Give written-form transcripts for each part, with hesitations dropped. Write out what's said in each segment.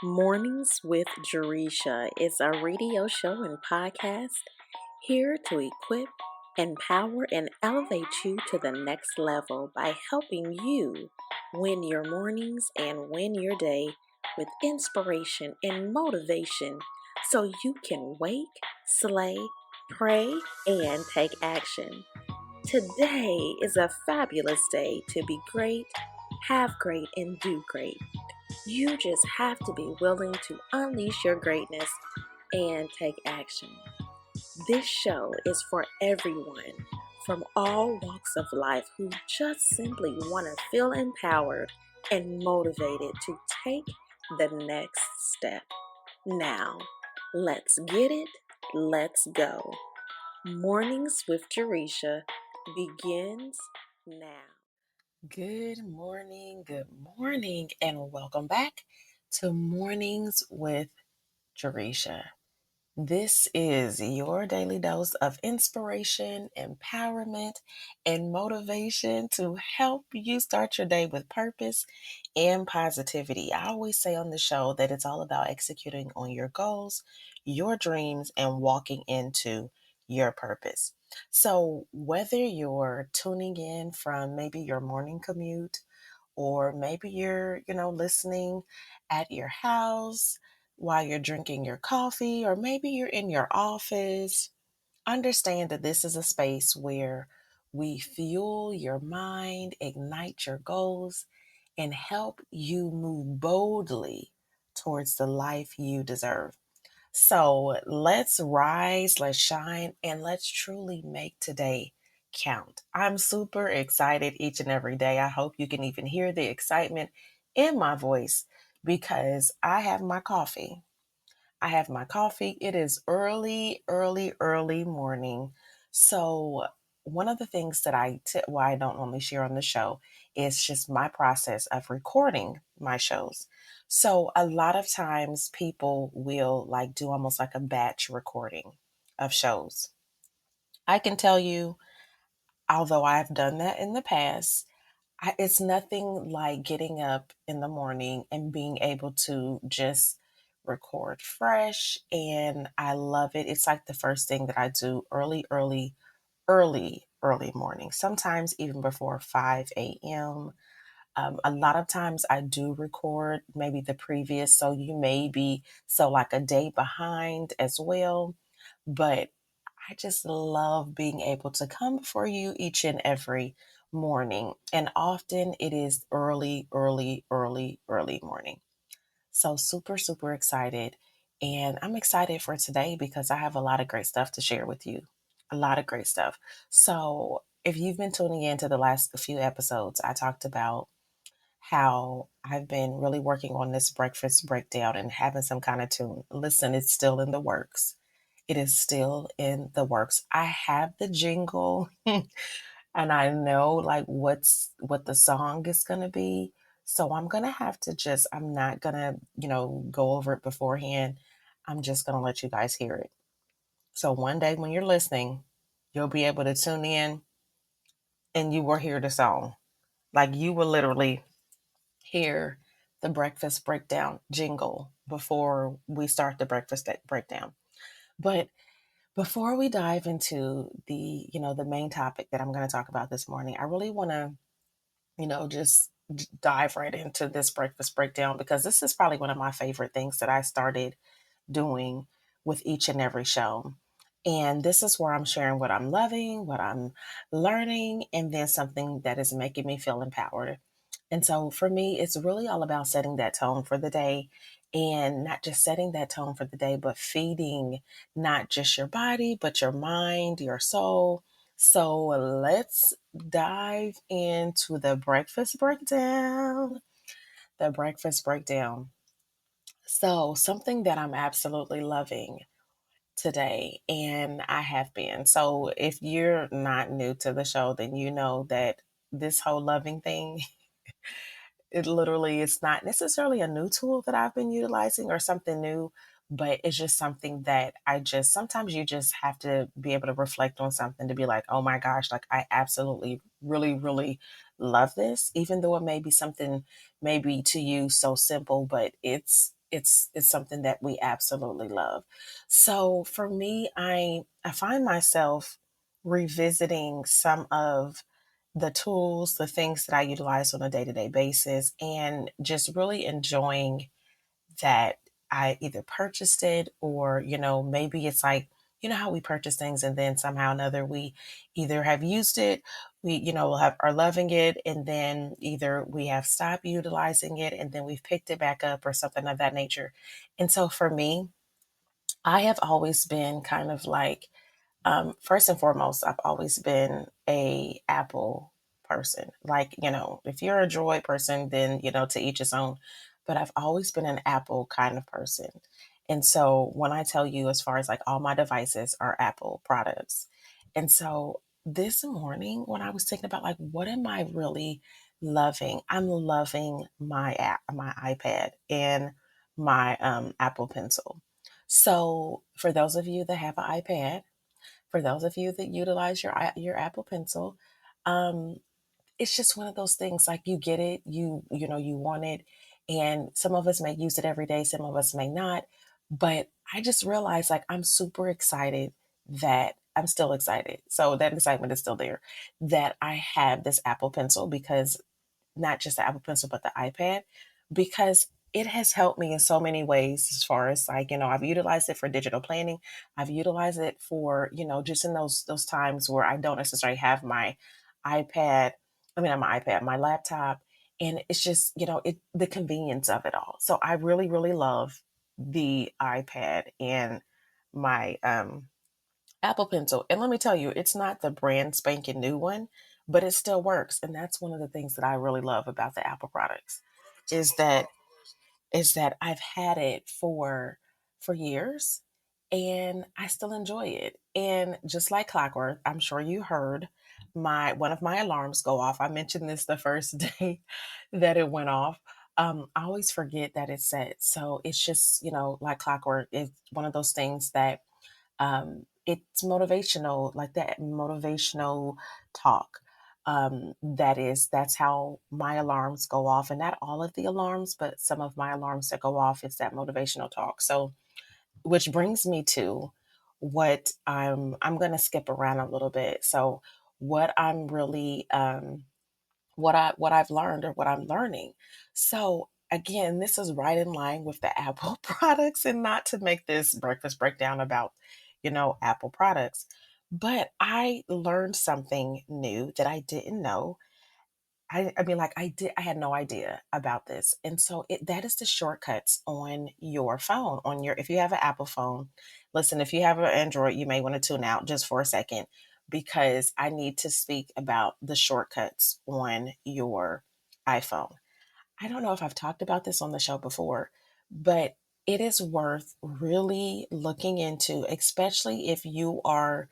Mornings with Jaresha is a radio show and podcast here to equip, empower, and elevate you to the next level by helping you win your mornings and win your day with inspiration and motivation so you can wake, slay, pray, and take action. Today is a fabulous day to be great, have great, and do great. You just have to be willing to unleash your greatness and take action. This show is for everyone from all walks of life who just simply want to feel empowered and motivated to take the next step. Now, let's get it. Let's go. Mornings with Jaresha begins now. Good morning, and welcome back to Mornings with Jaresha. This is your daily dose of inspiration, empowerment, and motivation to help you start your day with purpose and positivity. I always say on the show that it's all about executing on your goals, your dreams, and walking into your purpose. So, whether you're tuning in from maybe your morning commute, or maybe you're, listening at your house while you're drinking your coffee, or maybe you're in your office, understand that this is a space where we fuel your mind, ignite your goals, and help you move boldly towards the life you deserve. So let's rise, let's shine, and let's truly make today count. I'm super excited each and every day. I hope you can even hear the excitement in my voice because I have my coffee. I have my coffee. It is early morning. So, one of the things that why I don't normally share on the show is just my process of recording my shows. So, a lot of times people will like do almost like a batch recording of shows. I can tell you, although I've done that in the past, it's nothing like getting up in the morning and being able to just record fresh. And I love it. It's like the first thing that I do early morning, sometimes even before 5 a.m. A lot of times I do record maybe the previous, so you may be so like a day behind as well. But I just love being able to come before you each and every morning. And often it is early morning. So super excited. And I'm excited for today because I have a lot of great stuff to share with you. A lot of great stuff. So if you've been tuning in to the last few episodes, I talked about how I've been really working on this breakfast breakdown and having some kind of tune. Listen, it's still in the works. It is still in the works. I have the jingle and I know like what the song is going to be. So I'm going to have to just I'm not going to, go over it beforehand. I'm just going to let you guys hear it. So one day when you're listening, you'll be able to tune in and you will hear the song. Like you will literally hear the breakfast breakdown jingle before we start the breakfast breakdown. But before we dive into the main topic that I'm going to talk about this morning, I really want to, just dive right into this breakfast breakdown because this is probably one of my favorite things that I started doing with each and every show. And this is where I'm sharing what I'm loving, what I'm learning, and then something that is making me feel empowered. And so for me, it's really all about setting that tone for the day and not just setting that tone for the day, but feeding not just your body, but your mind, your soul. So let's dive into the breakfast breakdown. The breakfast breakdown. So, something that I'm absolutely loving today, and I have been. So, if you're not new to the show, then you know that this whole loving thing, it literally is not necessarily a new tool that I've been utilizing or something new, but it's just something that I just sometimes you just have to be able to reflect on something to be like, oh my gosh, like I absolutely really love this, even though it may be something maybe to you so simple, but it's something that we absolutely love. So for me, I find myself revisiting some of the tools, the things that I utilize on a day-to-day basis, and just really enjoying that I either purchased it or, maybe it's like, how we purchase things and then somehow or another we either have used it, we, are loving it, and then either we have stopped utilizing it and then we've picked it back up or something of that nature. And so for me, I have always been kind of like, first and foremost, I've always been a Apple person. Like, if you're a Droid person, then, to each his own. But I've always been an Apple kind of person. And so when I tell you, as far as like all my devices are Apple products. And so this morning, when I was thinking about like, what am I really loving? I'm loving my app, my iPad, and my Apple Pencil. So for those of you that have an iPad, for those of you that utilize your Apple Pencil, um, it's just one of those things. Like you get it, you want it, and some of us may use it every day, some of us may not. But I just realized, like, I'm super excited that I'm still excited. So that excitement is still there. That I have this Apple Pencil because not just the Apple Pencil, but the iPad, because it has helped me in so many ways as far as like, I've utilized it for digital planning. I've utilized it for, just in those times where I don't necessarily have my iPad, my iPad, my laptop. And it's just, the convenience of it all. So I really, really love the iPad and my Apple Pencil. And let me tell you, it's not the brand spanking new one, but it still works. And that's one of the things that I really love about the Apple products is that I've had it for years and I still enjoy it. And just like clockwork, I'm sure you heard my one of my alarms go off. I mentioned this the first day that it went off. I always forget that it's set. So it's just, like clockwork, it's one of those things that it's motivational, like that motivational talk. That's how my alarms go off, and not all of the alarms, but some of my alarms that go off, it's that motivational talk. So, which brings me to what I'm going to skip around a little bit. So, what I'm really what I've learned or what I'm learning. So again, this is right in line with the Apple products, and not to make this breakfast breakdown about, Apple products, but I learned something new that I didn't know. I had no idea about this. And so that is the shortcuts on your phone, if you have an Apple phone. Listen, if you have an Android, you may want to tune out just for a second because I need to speak about the shortcuts on your iPhone. I don't know if I've talked about this on the show before, but it is worth really looking into, especially if you are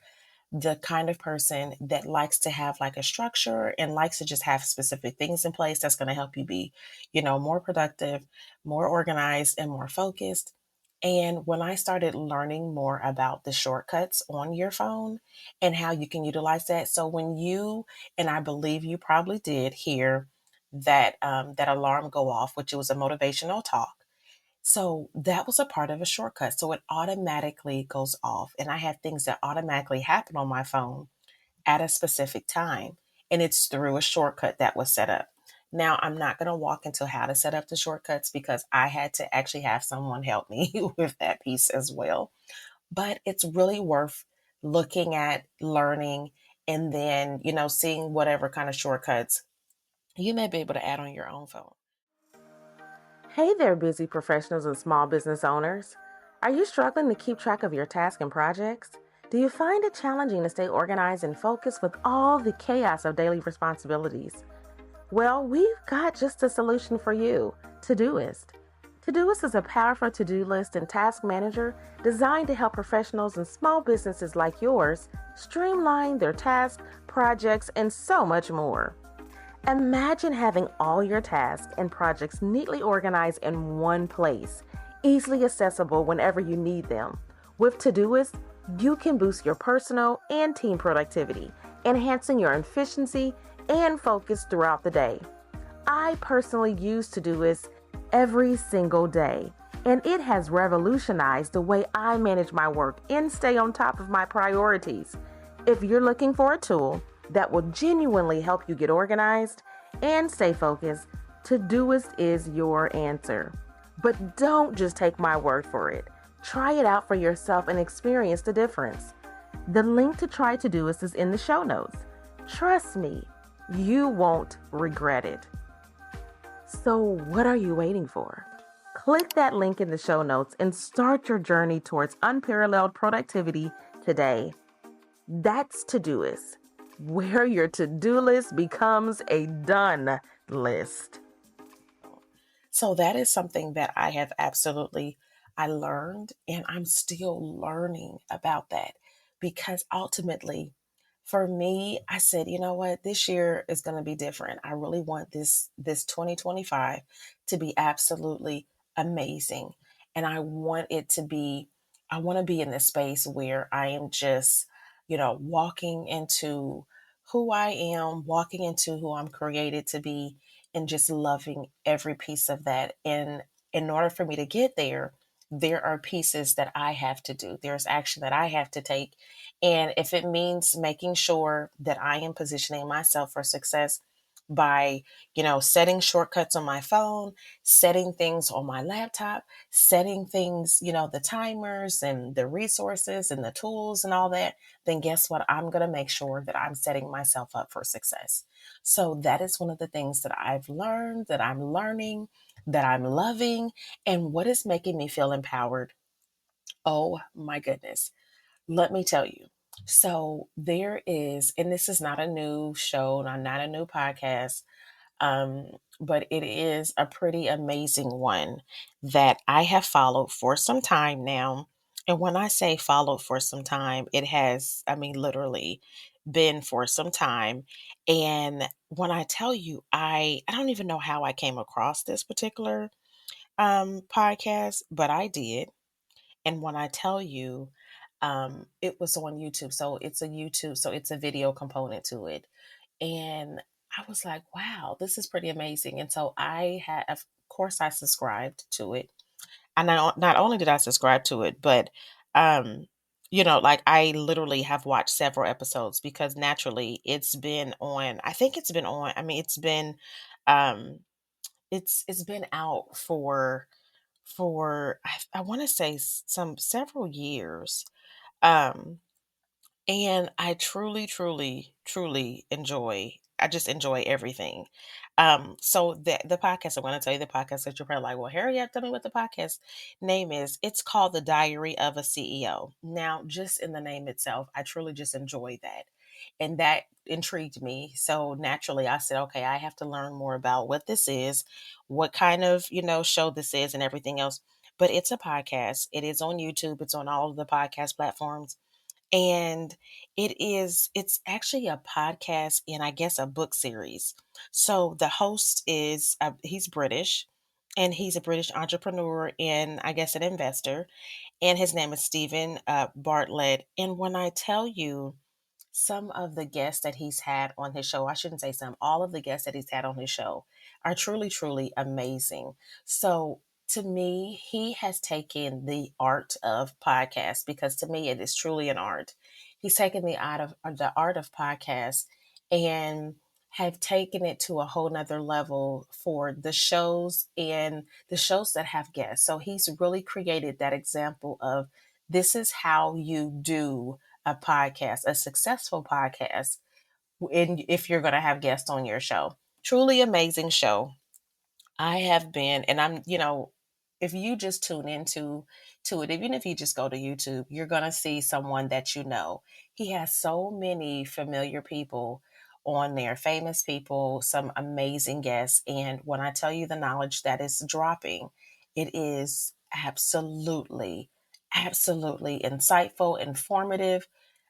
the kind of person that likes to have like a structure and likes to just have specific things in place that's going to help you be, more productive, more organized, and more focused. And when I started learning more about the shortcuts on your phone and how you can utilize that, so when you, and I believe you probably did hear that alarm go off, which was a motivational talk, so that was a part of a shortcut. So it automatically goes off. And I have things that automatically happen on my phone at a specific time. And it's through a shortcut that was set up. Now, I'm not going to walk into how to set up the shortcuts because I had to actually have someone help me with that piece as well. But it's really worth looking at, learning, and then, seeing whatever kind of shortcuts you may be able to add on your own phone. Hey there, busy professionals and small business owners. Are you struggling to keep track of your tasks and projects? Do you find it challenging to stay organized and focused with all the chaos of daily responsibilities? Well, we've got just a solution for you, Todoist. Todoist is a powerful to-do list and task manager designed to help professionals and small businesses like yours streamline their tasks, projects, and so much more. Imagine having all your tasks and projects neatly organized in one place, easily accessible whenever you need them. With Todoist, you can boost your personal and team productivity, enhancing your efficiency and focus throughout the day. I personally use Todoist every single day, and it has revolutionized the way I manage my work and stay on top of my priorities. If you're looking for a tool that will genuinely help you get organized and stay focused, Todoist is your answer. But don't just take my word for it. Try it out for yourself and experience the difference. The link to try Todoist is in the show notes. Trust me, you won't regret it. So, what are you waiting for? Click that link in the show notes and start your journey towards unparalleled productivity today. That's Todoist, where your to-do list becomes a done list. So that is something that I learned, and I'm still learning about that, because ultimately for me, I said, you know what, this year is going to be different. I really want this 2025 to be absolutely amazing. And I want to be in this space where I am just, walking into who I am, walking into who I'm created to be, and just loving every piece of that. And in order for me to get there, there are pieces that I have to do. There's action that I have to take. And if it means making sure that I am positioning myself for success by, setting shortcuts on my phone, setting things on my laptop, setting things, the timers and the resources and the tools and all that, then guess what? I'm going to make sure that I'm setting myself up for success. So that is one of the things that I've learned, that I'm learning, that I'm loving, and what is making me feel empowered. Oh my goodness. Let me tell you. So there is, and this is not a new show, not a new podcast, but it is a pretty amazing one that I have followed for some time now. And when I say followed for some time, it has, I mean, literally been for some time. And when I tell you, I don't even know how I came across this particular podcast, but I did. And when I tell you, it was on YouTube. So it's a video component to it. And I was like, wow, this is pretty amazing. And so of course, I subscribed to it. And not only did I subscribe to it, but, like I literally have watched several episodes, because naturally it's been on, I think it's been on, I mean, um, it's been out for, I want to say several years. Um, and I truly, truly, truly I just enjoy everything. So the podcast, I'm going to tell you the podcast that you're probably like, well, hurry up, tell me what the podcast name is. It's called The Diary of a CEO. Now, just in the name itself, I truly just enjoy that. And that intrigued me. So naturally I said, okay, I have to learn more about what this is, what kind of, show this is and everything else. But it's a podcast. It is on YouTube. It's on all of the podcast platforms, and it's actually a podcast and I guess a book series. So the host is he's British, and he's a British entrepreneur and I guess an investor, and his name is Stephen Bartlett. And when I tell you, some of the guests that he's had on his show, I shouldn't say some, all of the guests that he's had on his show are truly, truly amazing. So to me, he has taken the art of podcast, because to me, it is truly an art. He's taken the art of podcast and have taken it to a whole nother level for the shows and the shows that have guests. So he's really created that example of, this is how you do a podcast, a successful podcast, if you're going to have guests on your show. Truly amazing show. I have been, and if you just tune into it, even if you just go to YouTube, you're gonna see someone that you know. He has so many familiar people on there, famous people, some amazing guests. And when I tell you the knowledge that is dropping, it is absolutely, absolutely insightful, informative.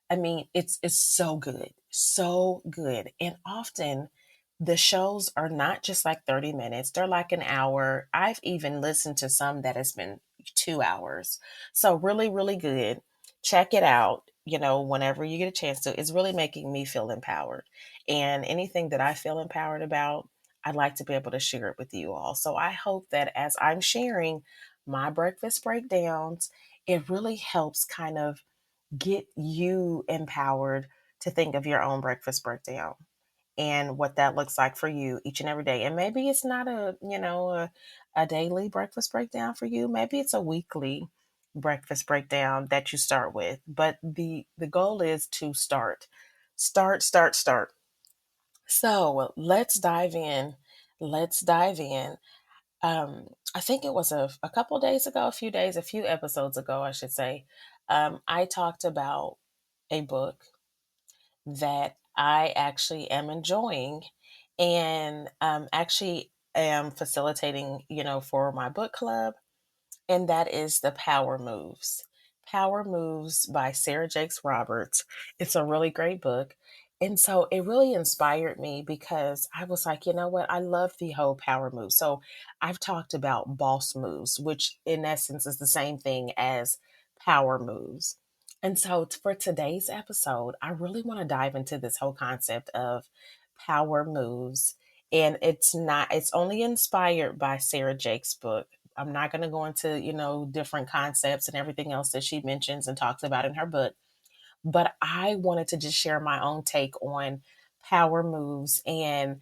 I mean, it's so good, so good. And often the shows are not just like 30 minutes, they're like an hour. I've even listened to some that has been 2 hours. So really, really good. Check it out, whenever you get a chance to. It's really making me feel empowered. And anything that I feel empowered about, I'd like to be able to share it with you all. So I hope that as I'm sharing my breakfast breakdowns, it really helps kind of get you empowered to think of your own breakfast breakdown and what that looks like for you each and every day. And maybe it's not a daily breakfast breakdown for you. Maybe it's a weekly breakfast breakdown that you start with. But the goal is to start. Start, start, start. So let's dive in. Let's dive in. I think it was a couple days ago, a few episodes ago, I should say. I talked about a book that I actually am enjoying and actually am facilitating, for my book club, and that is The Power Moves. Power Moves by Sarah Jakes Roberts. It's a really great book. And so it really inspired me because I was like, you know what? I love the whole power move. So I've talked about boss moves, which in essence is the same thing as power moves. And so for today's episode, I really want to dive into this whole concept of power moves. And it's only inspired by Sarah Jake's book. I'm not going to go into, different concepts and everything else that she mentions and talks about in her book, but I wanted to just share my own take on power moves and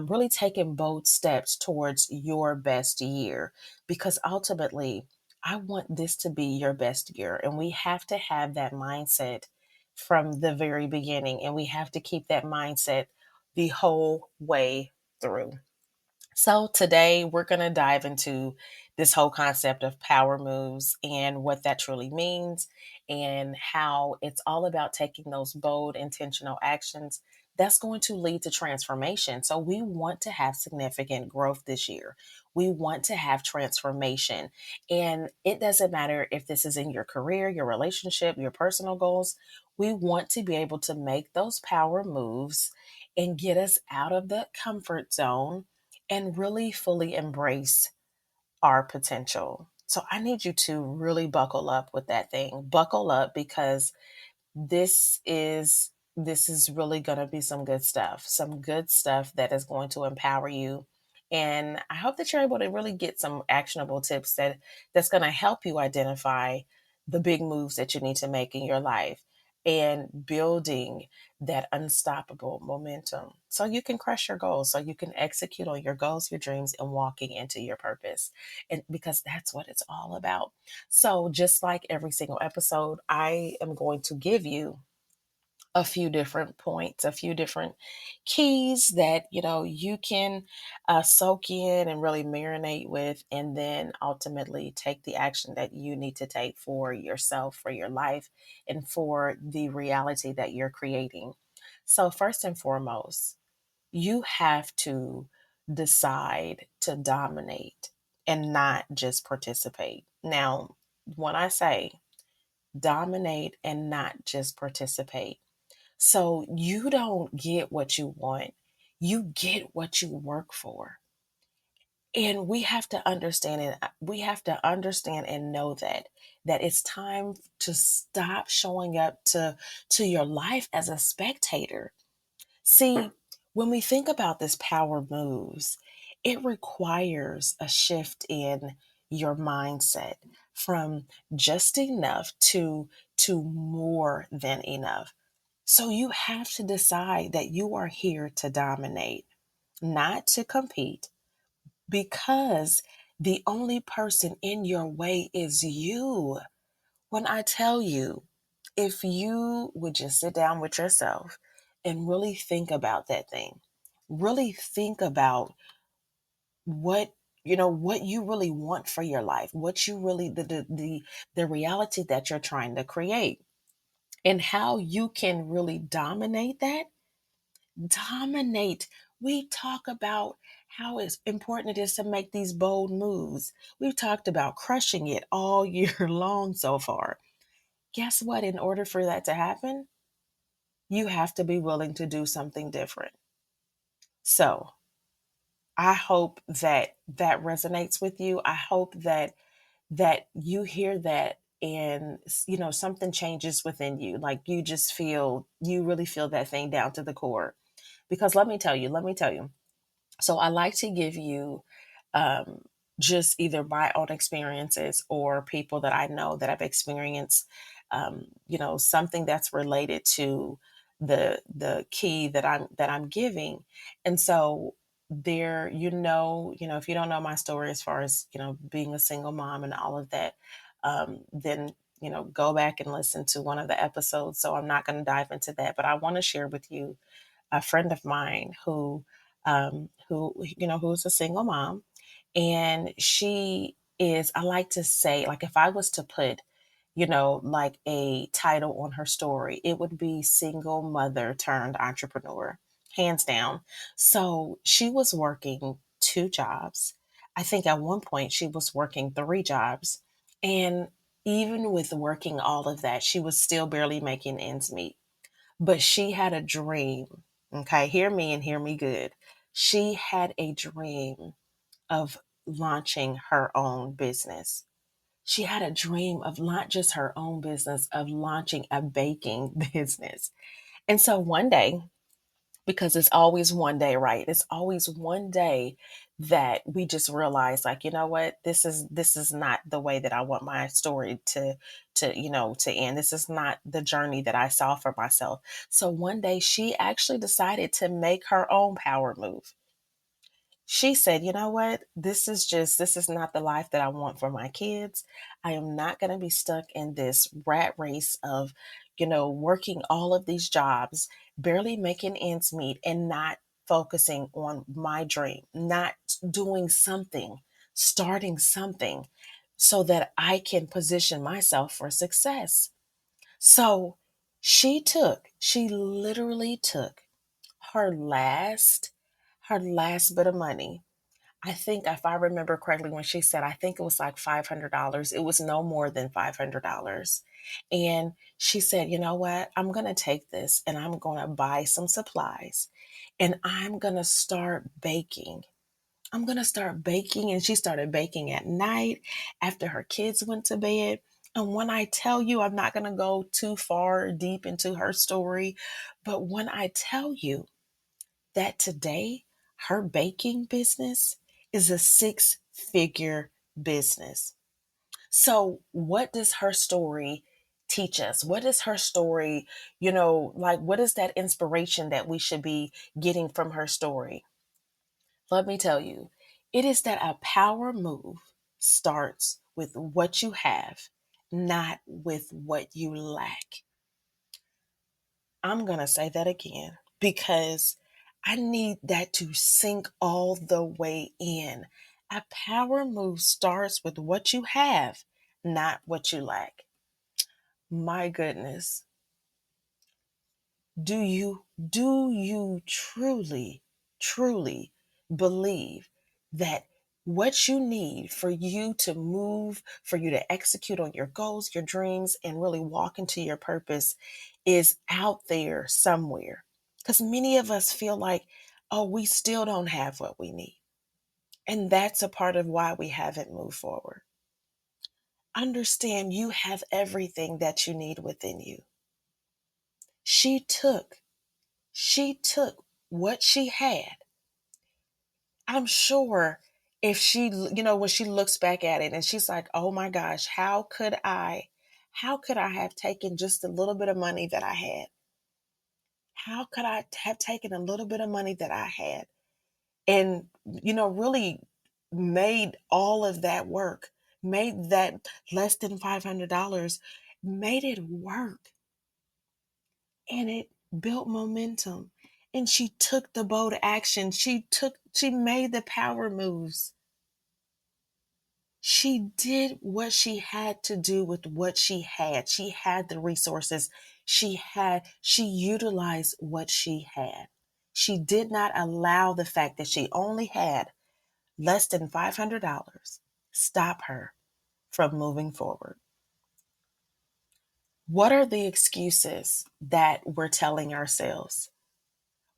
really taking bold steps towards your best year. Because ultimately, I want this to be your best year. And we have to have that mindset from the very beginning. And we have to keep that mindset the whole way through. So, today we're going to dive into this whole concept of power moves and what that truly means, and how it's all about taking those bold, intentional actions that's going to lead to transformation. So, we want to have significant growth this year. We want to have transformation. And it doesn't matter if this is in your career, your relationship, your personal goals. We want to be able to make those power moves and get us out of the comfort zone and really fully embrace our potential. So I need you to really buckle up with that thing. Buckle up because this is really going to be some good stuff. Some good stuff that is going to empower you. And I hope that you're able to really get some actionable tips that's going to help you identify the big moves that you need to make in your life and building that unstoppable momentum so you can crush your goals, so you can execute on your goals, your dreams, and walking into your purpose. And because that's what it's all about. So, just like every single episode, I am going to give you a few different points, a few different keys that you can soak in and really marinate with, and then ultimately take the action that you need to take for yourself, for your life, and for the reality that you're creating. So, first and foremost, you have to decide to dominate and not just participate. Now, when I say dominate and not just participate, so you don't get what you want, you get what you work for. And we have to understand and know that it's time to stop showing up to your life as a spectator. See, when we think about this power moves, it requires a shift in your mindset from just enough to more than enough. So you have to decide that you are here to dominate, not to compete, because the only person in your way is you. When I tell you, if you would just sit down with yourself and really think about that thing, really think about what what you really want for your life, what you really the reality that you're trying to create, and how you can really dominate that. Dominate. We talk about how it's important it is to make these bold moves. We've talked about crushing it all year long so far. Guess what? In order for that to happen, you have to be willing to do something different. So I hope that that resonates with you. I hope that you hear that, and something changes within you. Like you really feel that thing down to the core. Because let me tell you. So I like to give you um, just either my own experiences or people that I know that have experienced, something that's related to the key that I'm giving. And so there, if you don't know my story as far as being a single mom and all of that, then go back and listen to one of the episodes. So I'm not going to dive into that, but I want to share with you a friend of mine who's a single mom, and she is, I like to say, like, if I was to put, like a title on her story, it would be single mother turned entrepreneur, hands down. So she was working two jobs. I think at one point she was working three jobs. And even with working all of that, she was still barely making ends meet. But she had a dream. Okay, hear me and hear me good. She had a dream of launching her own business. She had a dream of not just her own business, of launching a baking business. And so one day, because it's always one day, right? It's always one day that we just realize, like, you know what, this is not the way that I want my story to end. This is not the journey that I saw for myself. So one day she actually decided to make her own power move. She said, you know what? This is not the life that I want for my kids. I am not going to be stuck in this rat race of, working all of these jobs, barely making ends meet, and not focusing on my dream, not doing something, starting something so that I can position myself for success. So she literally took her last bit of money. I think, if I remember correctly, when she said, I think it was like $500. It was no more than $500. And she said, you know what? I'm going to take this and I'm going to buy some supplies and I'm going to start baking. I'm going to start baking. And she started baking at night after her kids went to bed. And when I tell you, I'm not going to go too far deep into her story, but when I tell you that today her baking business is a six-figure business. So, what does her story teach us? What is her story, like, what is that inspiration that we should be getting from her story? Let me tell you, it is that a power move starts with what you have, not with what you lack. I'm going to say that again because I need that to sink all the way in. A power move starts with what you have, not what you lack. My goodness. Do you truly believe that what you need for you to move, for you to execute on your goals, your dreams, and really walk into your purpose is out there somewhere? Because many of us feel like, oh, we still don't have what we need. And that's a part of why we haven't moved forward. Understand you have everything that you need within you. She took She took what she had. I'm sure if when she looks back at it and she's like, oh my gosh, how could I have taken just a little bit of money that I had? How could I have taken a little bit of money that I had and, really made all of that work, made that less than $500, made it work, and it built momentum. And she took the bold action. She made the power moves. She did what she had to do with what she had. She had the resources. She utilized what she had. She did not allow the fact that she only had less than $500 stop her from moving forward. What are the excuses that we're telling ourselves?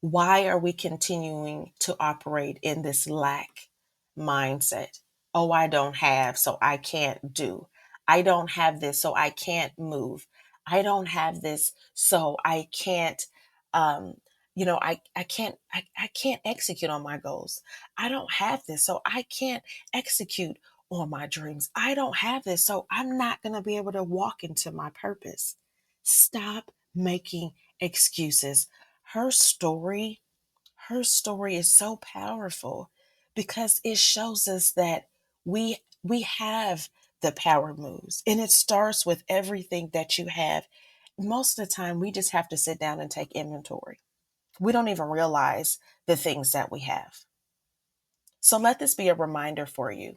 Why are we continuing to operate in this lack mindset? Oh, I don't have, so I can't do. I don't have this, so I can't move. I don't have this, so I can't. Um, I can't execute on my goals. I don't have this, so I can't execute on my dreams. I don't have this, so I'm not going to be able to walk into my purpose. Stop making excuses. her story her story is so powerful because it shows us that we have the power moves, and it starts with everything that you have. Most of the time we just have to sit down and take inventory. We don't even realize the things that we have. So let this be a reminder for you.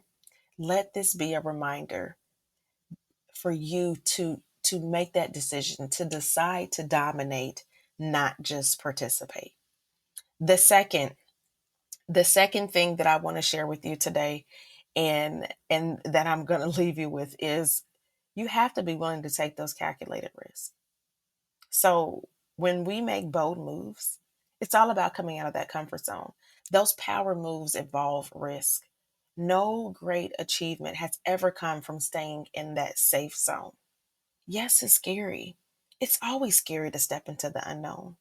Let this be a reminder for you to make that decision, to decide to dominate, not just participate. The second the second thing that I want to share with you today, and that I'm going to leave you with, is you have to be willing to take those calculated risks. So when we make bold moves, it's all about coming out of that comfort zone. Those power moves involve risk. No great achievement has ever come from staying in that safe zone. Yes, it's scary. It's always scary to step into the unknown.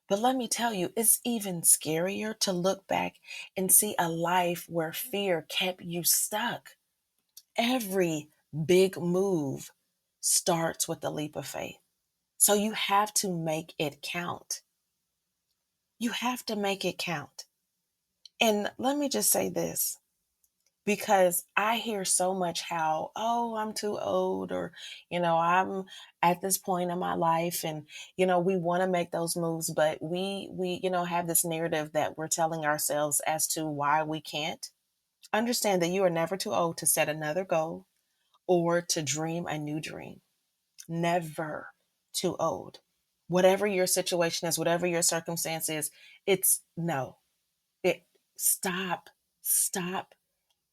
But let me tell you, it's even scarier to look back and see a life where fear kept you stuck. Every big move starts with a leap of faith. So you have to make it count. You have to make it count. And let me just say this, because I hear so much how, oh, I'm too old, or, I'm at this point in my life, and, we want to make those moves, but we have this narrative that we're telling ourselves as to why we can't. Understand that you are never too old to set another goal or to dream a new dream. Never too old. Whatever your situation is, whatever your circumstance is, it's no. It stop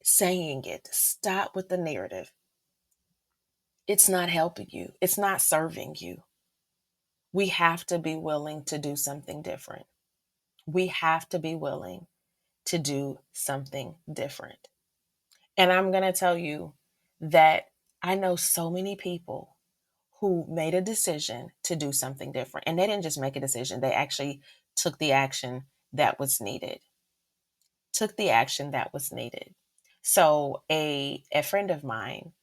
saying it. Stop with the narrative. It's not helping you. It's not serving you. We have to be willing to do something different. We have to be willing to do something different. And I'm going to tell you that I know so many people who made a decision to do something different. And they didn't just make a decision, they actually took the action that was needed. Took the action that was needed. So a friend of mine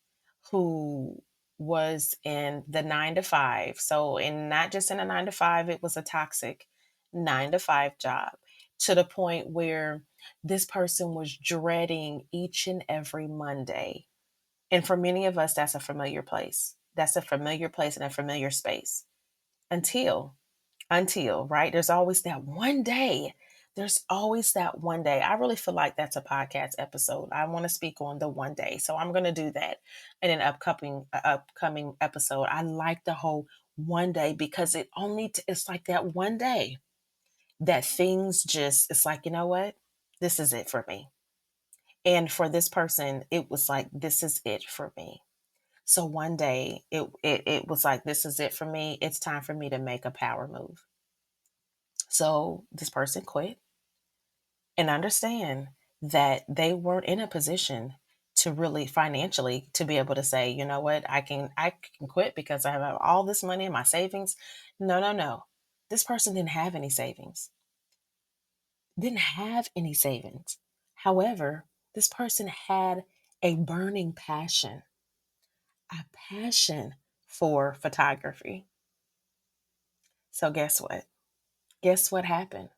who was in the 9 to 5, so in not just in a 9 to 5, it was a toxic 9 to 5 job, to the point where this person was dreading each and every Monday. And for many of us, that's a familiar place. That's a familiar place and a familiar space until right? There's always that one day. There's always that one day. I really feel like that's a podcast episode. I want to speak on the one day. So I'm going to do that in an upcoming episode. I like the whole one day because it's like that one day that things just, it's like, you know what? This is it for me. And for this person, it was like, this is it for me. So one day it was like, this is it for me. It's time for me to make a power move. So this person quit, and understand that they weren't in a position to really financially to be able to say, you know what, I can quit because I have all this money in my savings. No, no, no. This person didn't have any savings. Didn't have any savings. However, this person had a burning passion, a passion for photography. So guess what? Guess what happened?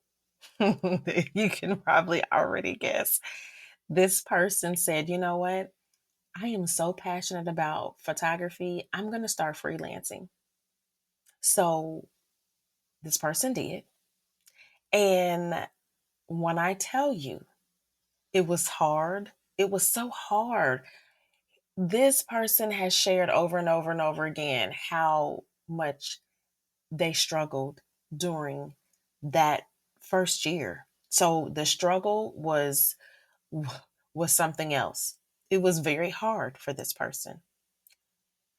You can probably already guess. This person said, you know what? I am so passionate about photography. I'm going to start freelancing. So this person did. And when I tell you, it was hard, it was so hard. This person has shared over and over and over again how much they struggled during that first year. So the struggle was something else. It was very hard for this person.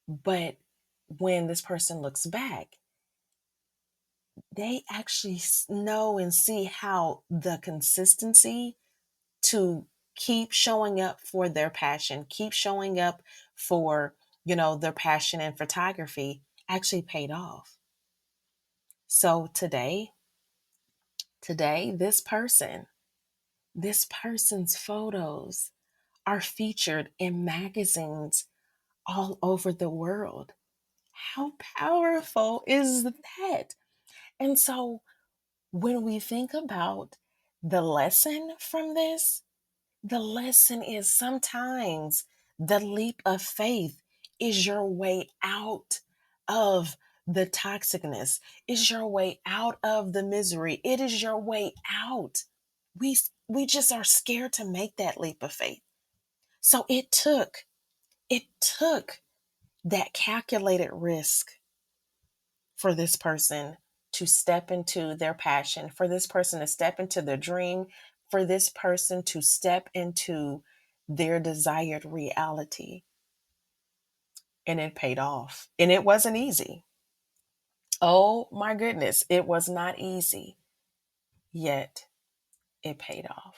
But when this person looks back, they actually know and see how the consistency to keep showing up for their passion, keep showing up for, their passion in photography actually paid off. So today, Today, this person's photos are featured in magazines all over the world. How powerful is that? And so when we think about the lesson from this, the lesson is sometimes the leap of faith is your way out of the toxicness, is your way out of the misery. It is your way out. We just are scared to make that leap of faith. So it took that calculated risk for this person to step into their passion, for this person to step into their dream, for this person to step into their desired reality. And it paid off. And it wasn't easy. Oh my goodness, it was not easy. Yet it paid off.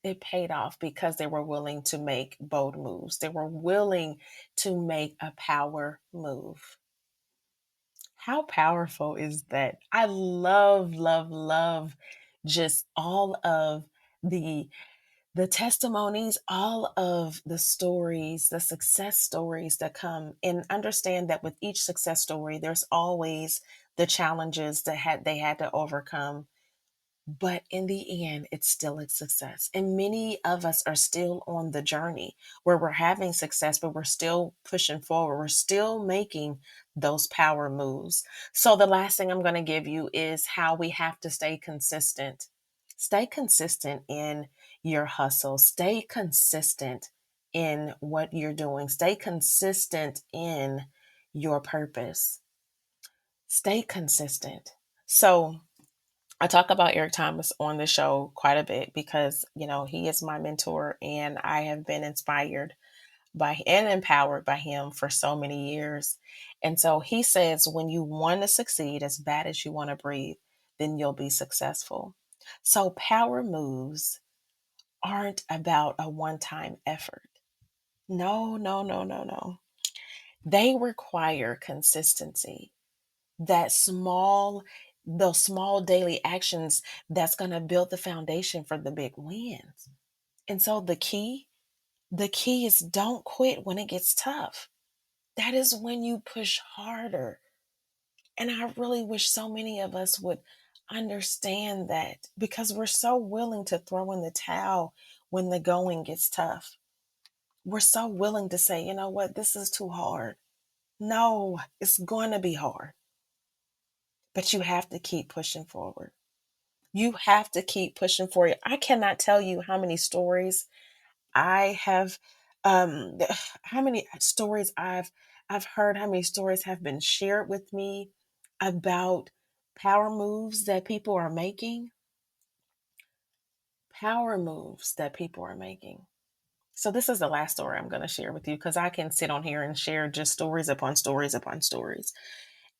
It paid off because they were willing to make bold moves. They were willing to make a power move. How powerful is that? I love, love, love just all of the the testimonies, all of the stories, the success stories that come, and understand that with each success story, there's always the challenges that they had to overcome, but in the end, it's still a success. And many of us are still on the journey where we're having success, but we're still pushing forward. We're still making those power moves. So, the last thing I'm going to give you is how we have to stay consistent. Stay consistent in your hustle, stay consistent in what you're doing, stay consistent in your purpose, stay consistent. So, I talk about Eric Thomas on the show quite a bit because, he is my mentor and I have been inspired by and empowered by him for so many years. And so he says, when you want to succeed as bad as you want to breathe, then you'll be successful. So power moves aren't about a one time effort. No, no, no, no, no. They require consistency. that small those small daily actions that's going to build the foundation for the big wins. And so the key is don't quit when it gets tough. That is when you push harder. And I really wish so many of us would understand that because we're so willing to throw in the towel when the going gets tough. We're so willing to say, you know what, this is too hard. No, it's going to be hard, but you have to keep pushing forward. You have to keep pushing for it. I cannot tell you how many stories I have, how many stories I've heard, how many stories have been shared with me about power moves that people are making. Power moves that people are making. So this is the last story I'm going to share with you because I can sit on here and share just stories upon stories upon stories.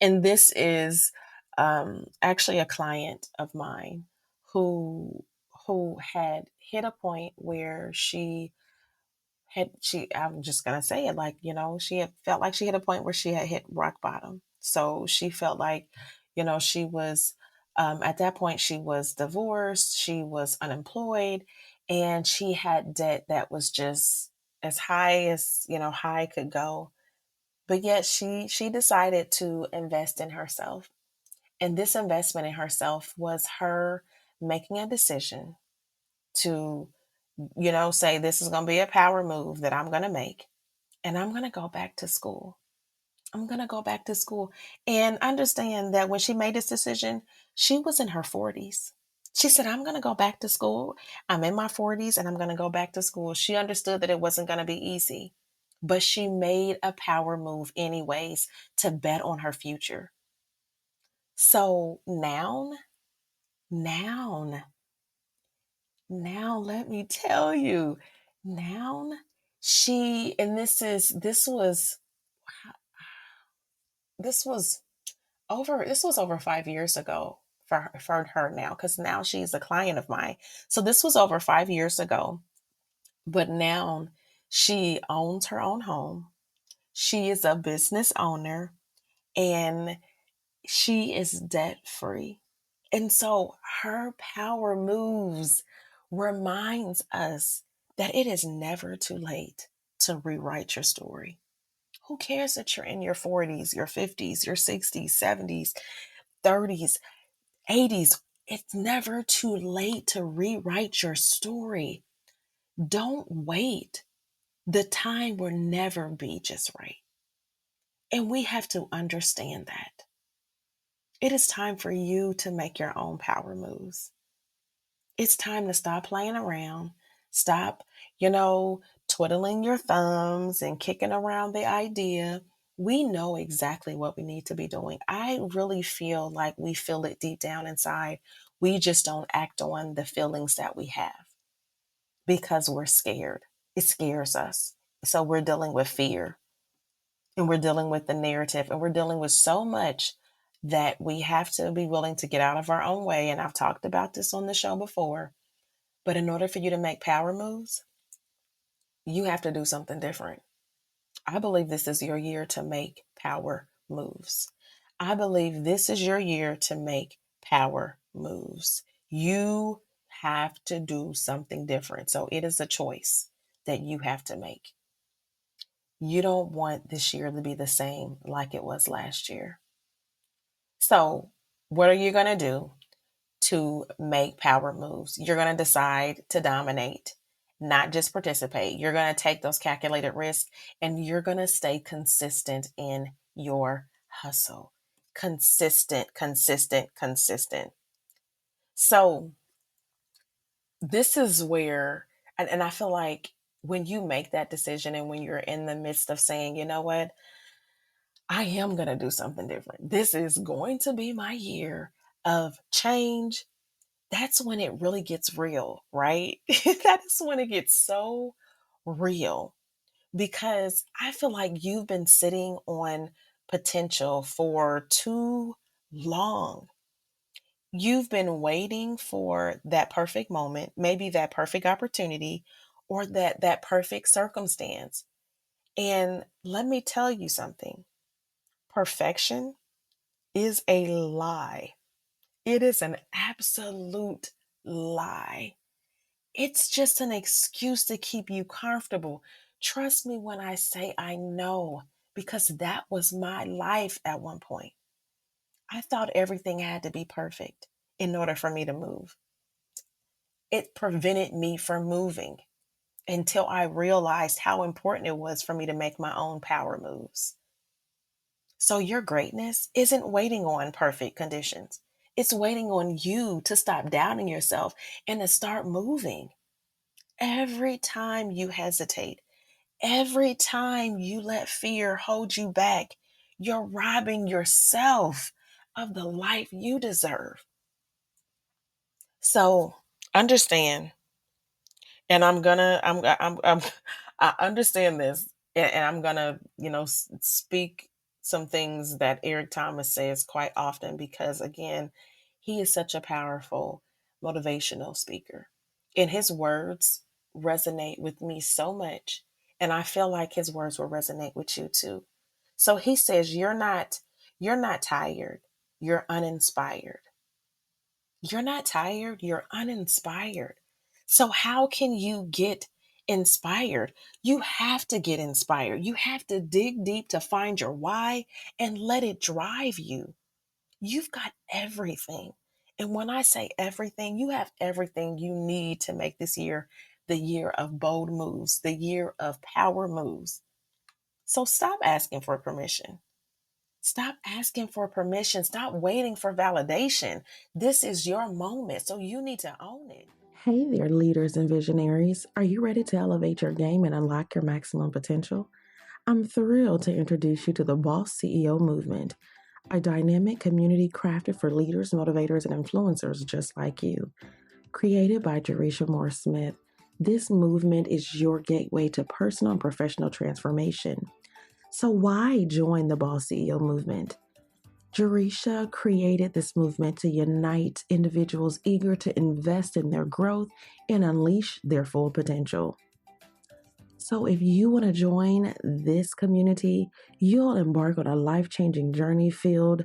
And this is actually a client of mine who had hit a point where I'm just gonna say it, like, she had felt like she hit a point where she had hit rock bottom. So she felt like, she was at that point she was divorced, she was unemployed, and she had debt that was just as high as high could go. But yet she decided to invest in herself. And this investment in herself was her making a decision to, say, this is going to be a power move that I'm going to make. And I'm going to go back to school. I'm going to go back to school. And understand that when she made this decision, she was in her 40s. She said, I'm going to go back to school. I'm in my 40s and I'm going to go back to school. She understood that it wasn't going to be easy, but she made a power move anyways to bet on her future. So now, let me tell you, now she, and this was over 5 years ago for her now, because now she's a client of mine. So this was over 5 years ago, but now she owns her own home. She is a business owner and she is debt free. And so her power moves reminds us that it is never too late to rewrite your story. Who cares that you're in your 40s, your 50s, your 60s, 70s, 30s, 80s? It's never too late to rewrite your story. Don't wait. The time will never be just right. And we have to understand that. It is time for you to make your own power moves. It's time to stop playing around. Stop, twiddling your thumbs and kicking around the idea. We know exactly what we need to be doing. I really feel like we feel it deep down inside. We just don't act on the feelings that we have because we're scared. It scares us. So we're dealing with fear, and we're dealing with the narrative, and we're dealing with so much that we have to be willing to get out of our own way. And I've talked about this on the show before. But in order for you to make power moves, you have to do something different. I believe this is your year to make power moves. I believe this is your year to make power moves. You have to do something different. So it is a choice that you have to make. You don't want this year to be the same like it was last year. So, what are you going to do to make power moves? You're going to decide to dominate, not just participate. You're going to take those calculated risks, and you're going to stay consistent in your hustle. Consistent, consistent, consistent. So, this is where, and I feel like when you make that decision and when you're in the midst of saying, you know what, I am going to do something different. This is going to be my year of change. That's when it really gets real, right? That is when it gets so real, because I feel like you've been sitting on potential for too long. You've been waiting for that perfect moment, maybe that perfect opportunity, or that perfect circumstance. And let me tell you something. Perfection is a lie. It is an absolute lie. It's just an excuse to keep you comfortable. Trust me when I say I know, because that was my life at one point. I thought everything had to be perfect in order for me to move. It prevented me from moving until I realized how important it was for me to make my own power moves. So your greatness isn't waiting on perfect conditions. It's waiting on you to stop doubting yourself and to start moving. Every time you hesitate, every time you let fear hold you back, you're robbing yourself of the life you deserve. So understand, and I understand this, and I'm gonna, speak some things that Eric Thomas says quite often, because again, he is such a powerful motivational speaker, and his words resonate with me so much, and I feel like his words will resonate with you too. So he says, you're not tired, you're uninspired. You're not tired, you're uninspired. So, how can you get inspired? You have to get inspired. You have to dig deep to find your why and let it drive you. You've got everything. And when I say everything, you have everything you need to make this year the year of bold moves, the year of power moves. So, stop asking for permission. Stop asking for permission. Stop waiting for validation. This is your moment, so you need to own it. Hey there, leaders and visionaries. Are you ready to elevate your game and unlock your maximum potential? I'm thrilled to introduce you to the Boss CEO Movement, a dynamic community crafted for leaders, motivators, and influencers just like you. Created by Jaresha Smith, this movement is your gateway to personal and professional transformation. So, why join the Boss CEO Movement? Jaresha created this movement to unite individuals eager to invest in their growth and unleash their full potential. So, if you want to join this community, you'll embark on a life changing journey filled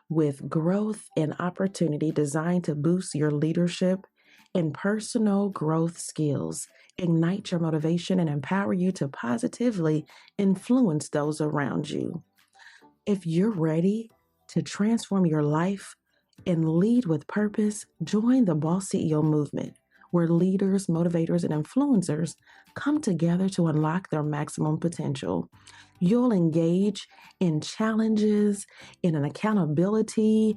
with growth and opportunity designed to boost your leadership and personal growth skills, ignite your motivation, and empower you to positively influence those around you. If you're ready to transform your life and lead with purpose, join the Boss CEO movement, where leaders, motivators, and influencers come together to unlock their maximum potential. You'll engage in challenges, in an accountability,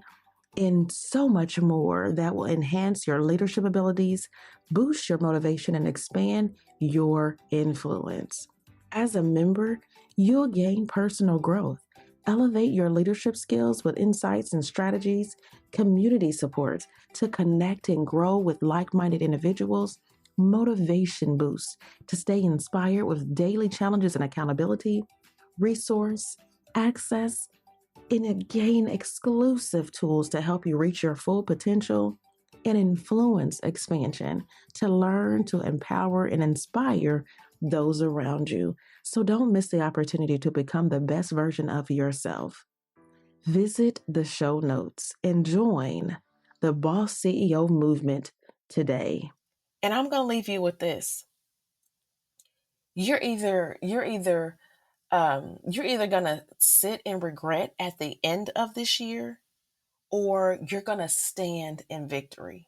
and so much more that will enhance your leadership abilities, boost your motivation, and expand your influence. As a member, you'll gain personal growth, elevate your leadership skills with insights and strategies, community support to connect and grow with like minded individuals, motivation boosts to stay inspired with daily challenges and accountability, resource, access, and gain exclusive tools to help you reach your full potential and influence expansion to learn, to empower, and inspire those around you. So don't miss the opportunity to become the best version of yourself. Visit the show notes and join the Boss CEO movement today. And I'm going to leave you with this. You're either going to sit in regret at the end of this year, or you're going to stand in victory.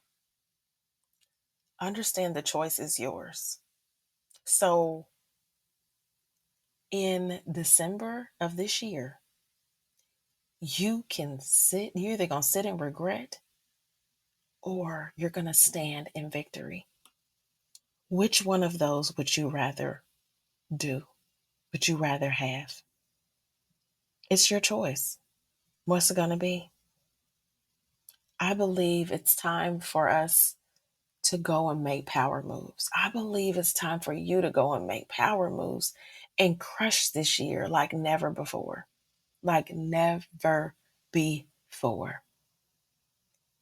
Understand the choice is yours. So in December of this year, you're either going to sit in regret, or you're going to stand in victory. Which one of those would you rather do? Would you rather have? It's your choice. What's it going to be? I believe it's time for us to go and make power moves. I believe it's time for you to go and make power moves and crush this year like never before. Like never before.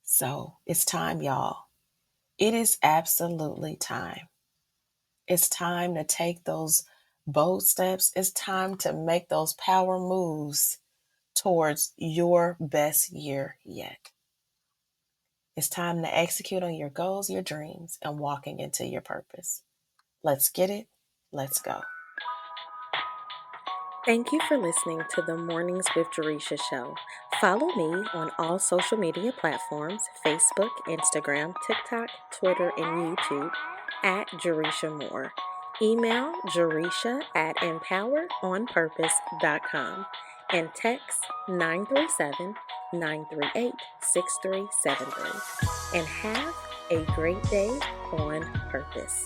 So it's time, y'all. It is absolutely time. It's time to take those bold steps. It's time to make those power moves towards your best year yet. It's time to execute on your goals, your dreams, and walking into your purpose. Let's get it. Let's go. Thank you for listening to the Mornings with Jaresha show. Follow me on all social media platforms: Facebook, Instagram, TikTok, Twitter, and YouTube at Jaresha Moore. Email Jaresha at empoweronpurpose.com and text 937-938-6373. And have a great day on purpose.